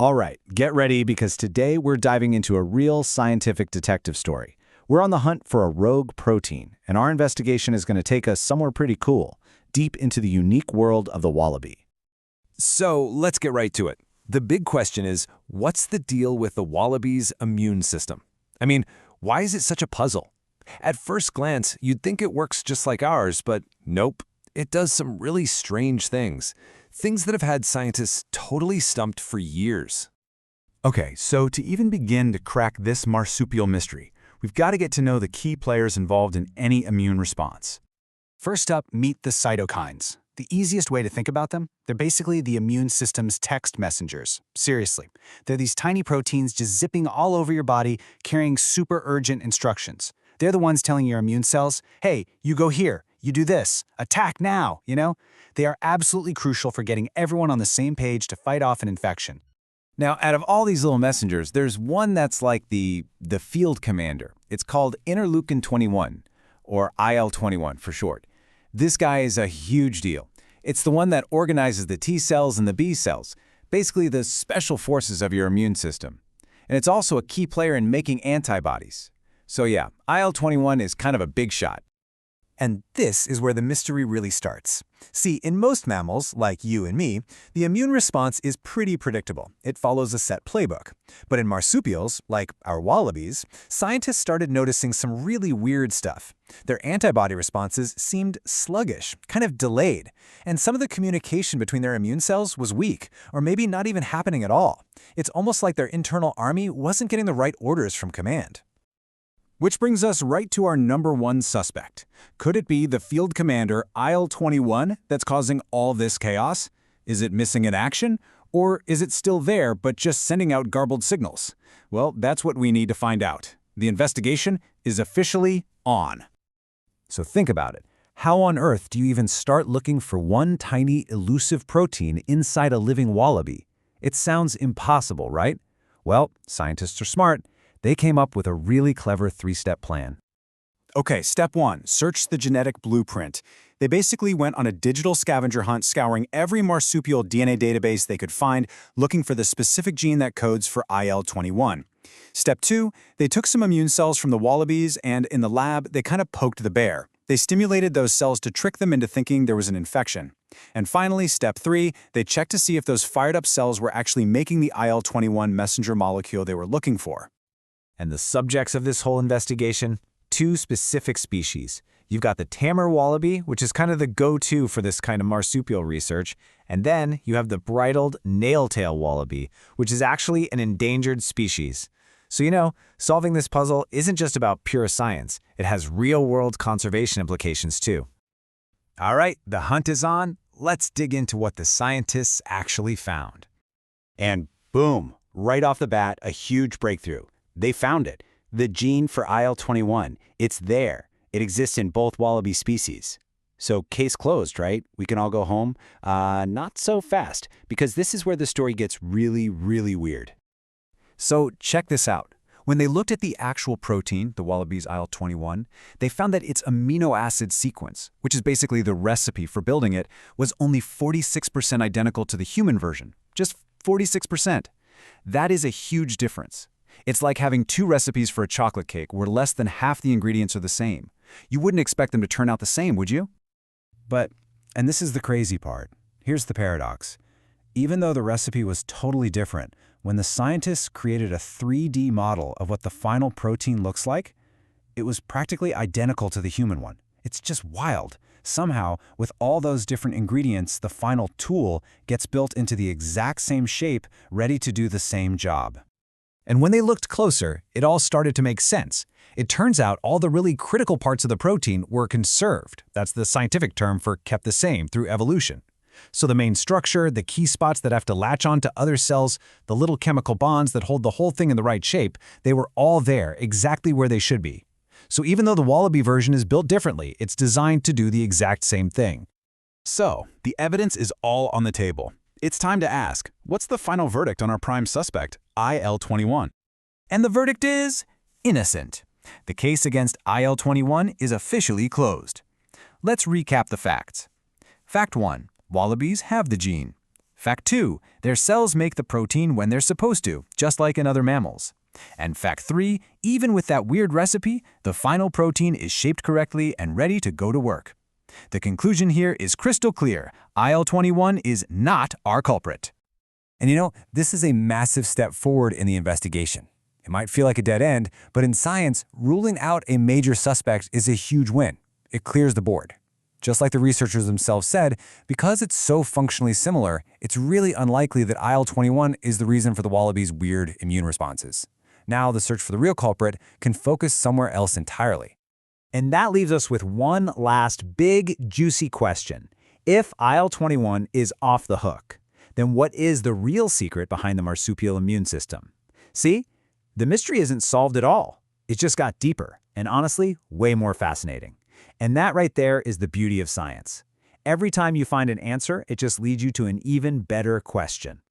All right, get ready because today we're diving into a real scientific detective story. We're on the hunt for a rogue protein, and our investigation is going to take us somewhere pretty cool, deep into the unique world of the wallaby. So let's get right to it. The big question is, what's the deal with the wallaby's immune system? I mean, why is it such a puzzle? At first glance, you'd think it works just like ours, but nope. It does some really strange things. Things that have had scientists totally stumped for years. Okay, so to even begin to crack this marsupial mystery, we've got to get to know the key players involved in any immune response. First up, meet the cytokines. The easiest way to think about them, they're basically the immune system's text messengers. Seriously, they're these tiny proteins just zipping all over your body, carrying super urgent instructions. They're the ones telling your immune cells, hey, you go here, you do this, attack now, They are absolutely crucial for getting everyone on the same page to fight off an infection. Now, out of all these little messengers, there's one that's like the field commander. It's called interleukin 21, or IL-21 for short. This guy is a huge deal. It's the one that organizes the T cells and the B cells, basically the special forces of your immune system. And it's also a key player in making antibodies. So yeah, IL-21 is kind of a big shot. And this is where the mystery really starts. See, in most mammals, like you and me, the immune response is pretty predictable. It follows a set playbook. But in marsupials, like our wallabies, scientists started noticing some really weird stuff. Their antibody responses seemed sluggish, kind of delayed, and some of the communication between their immune cells was weak, or maybe not even happening at all. It's almost like their internal army wasn't getting the right orders from command. Which brings us right to our number one suspect. Could it be the field commander IL-21 that's causing all this chaos? Is it missing in action? Or is it still there but just sending out garbled signals? Well, that's what we need to find out. The investigation is officially on. So think about it. How on earth do you even start looking for one tiny elusive protein inside a living wallaby? It sounds impossible, right? Well, scientists are smart. They came up with a really clever three-step plan. Okay, step one, search the genetic blueprint. They basically went on a digital scavenger hunt scouring every marsupial DNA database they could find, looking for the specific gene that codes for IL-21. Step two, they took some immune cells from the wallabies and in the lab, they kind of poked the bear. They stimulated those cells to trick them into thinking there was an infection. And finally, step three, they checked to see if those fired up cells were actually making the IL-21 messenger molecule they were looking for. And the subjects of this whole investigation? Two specific species. You've got the tammar wallaby, which is kind of the go-to for this kind of marsupial research, and then you have the bridled nailtail wallaby, which is actually an endangered species. So solving this puzzle isn't just about pure science. It has real-world conservation implications too. All right, the hunt is on. Let's dig into what the scientists actually found. And boom, right off the bat, a huge breakthrough. They found it. The gene for IL-21. It's there. It exists in both wallaby species. So case closed, right? We can all go home? Not so fast, because this is where the story gets really, really weird. So check this out. When they looked at the actual protein, the wallaby's IL-21, they found that its amino acid sequence, which is basically the recipe for building it, was only 46% identical to the human version. Just 46%. That is a huge difference. It's like having two recipes for a chocolate cake where less than half the ingredients are the same. You wouldn't expect them to turn out the same, would you? But, and this is the crazy part, here's the paradox. Even though the recipe was totally different, when the scientists created a 3D model of what the final protein looks like, it was practically identical to the human one. It's just wild. Somehow, with all those different ingredients, the final tool gets built into the exact same shape, ready to do the same job. And when they looked closer, it all started to make sense. It turns out all the really critical parts of the protein were conserved. That's the scientific term for kept the same through evolution. So the main structure, the key spots that have to latch on to other cells, the little chemical bonds that hold the whole thing in the right shape, they were all there, exactly where they should be. So even though the wallaby version is built differently, it's designed to do the exact same thing. So, the evidence is all on the table. It's time to ask, what's the final verdict on our prime suspect, IL-21? And the verdict is innocent. The case against IL-21 is officially closed. Let's recap the facts. Fact 1. Wallabies have the gene. Fact 2, their cells make the protein when they're supposed to, just like in other mammals. And fact 3, even with that weird recipe, the final protein is shaped correctly and ready to go to work. The conclusion here is crystal clear. IL-21 is not our culprit. And you know, this is a massive step forward in the investigation. It might feel like a dead end, but in science, ruling out a major suspect is a huge win. It clears the board. Just like the researchers themselves said, because it's so functionally similar, it's really unlikely that IL-21 is the reason for the wallaby's weird immune responses. Now the search for the real culprit can focus somewhere else entirely. And that leaves us with one last big, juicy question. If IL-21 is off the hook, then what is the real secret behind the marsupial immune system? See, the mystery isn't solved at all. It just got deeper, and honestly, way more fascinating. And that right there is the beauty of science. Every time you find an answer, it just leads you to an even better question.